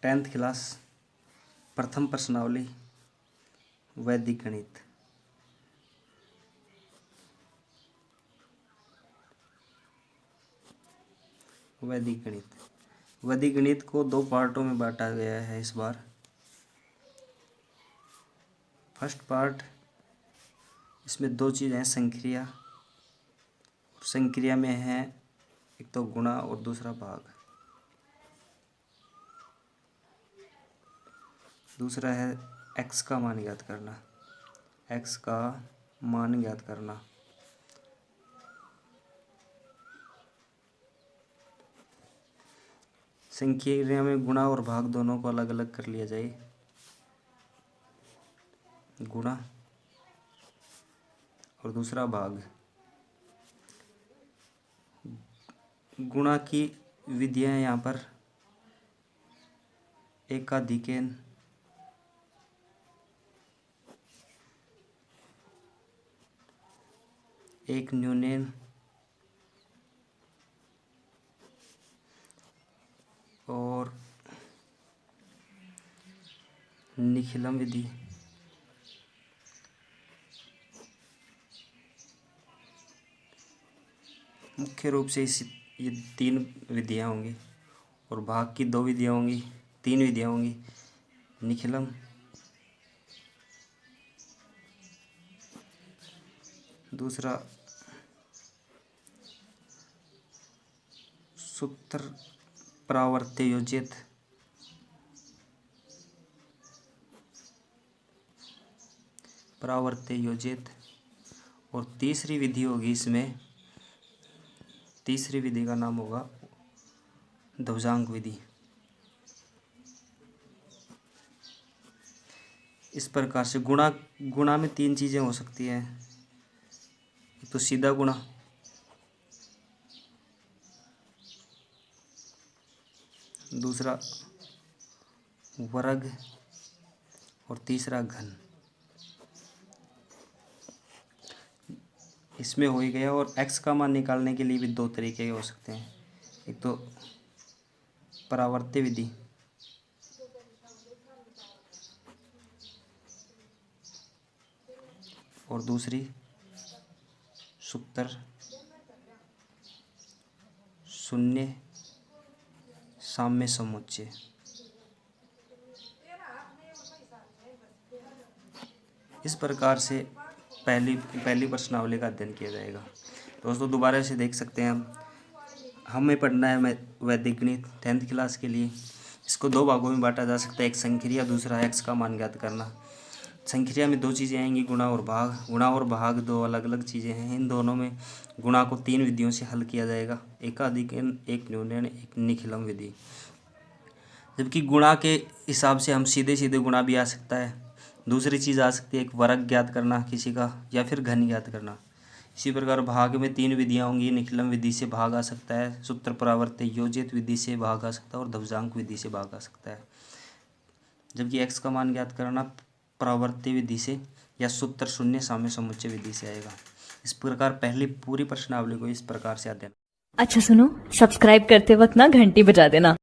10th class प्रथम प्रश्नावली वैदिक गणित। वैदिक गणित को दो पार्टों में बांटा गया है इस बार। फर्स्ट पार्ट, इसमें दो चीज़ हैं, संक्रिया। संक्रिया में है एक तो गुणा और दूसरा भाग। दूसरा है x का मान ज्ञात करना। x का मान ज्ञात करना। संक्रिया में गुणा और भाग दोनों को अलग अलग कर लिया जाए। गुणा और दूसरा भाग। गुणा की विधियां यहाँ पर एकाधिकेन, एक न्यूनेन और निखिलम विधि। मुख्य रूप से ये तीन विधियां होंगी और भाग की दो विधियां होंगी, तीन विधियां होंगी। निखिलम, दूसरा सूत्र परावर्त्य योजित, और तीसरी विधि होगी इसमें, तीसरी विधि का नाम होगा ध्वजांक विधि। इस प्रकार से गुणा में तीन चीजें हो सकती हैं। एक तो सीधा गुणा, दूसरा वर्ग और तीसरा घन। इसमें हो ही गया। और x का मान निकालने के लिए भी दो तरीके हो सकते हैं। एक तो परावर्त्य विधि और दूसरी सूत्र शून्य साम्य समुच्चय। इस प्रकार से पहली प्रश्नावली का अध्ययन किया जाएगा। दोस्तों दोबारा से देख सकते हैं, हमें पढ़ना है वैदिक गणित 10th क्लास के लिए। इसको दो भागों में बांटा जा सकता है, एक संक्रिया, दूसरा x का मान ज्ञात करना। संक्रिया में दो चीज़ें आएंगी, गुणा और भाग। गुणा और भाग दो अलग अलग चीज़ें हैं। इन दोनों में गुणा को तीन विधियों से हल किया जाएगा, एकाधिकन, एक न्यूनन, एक निखिलम विधि। जबकि गुणा के हिसाब से हम सीधे सीधे गुणा भी आ सकता है। दूसरी चीज़ आ सकती है एक वर्ग ज्ञात करना किसी का, या फिर घन ज्ञात करना। इसी प्रकार भाग में तीन विधियां होंगी। निखिलम विधि से भाग आ सकता है, सूत्र परावर्त्य योजित विधि से भाग आ सकता है और ध्वजांक विधि से भाग आ सकता है। जबकि x का मान ज्ञात करना परावर्त्य विधि से या सूत्र शून्य साम्य समुच्चय विधि से आएगा। इस प्रकार पहली पूरी प्रश्नावली को इस प्रकार से अध्ययन। अच्छा सुनो, सब्सक्राइब करते वक्त ना घंटी बजा देना।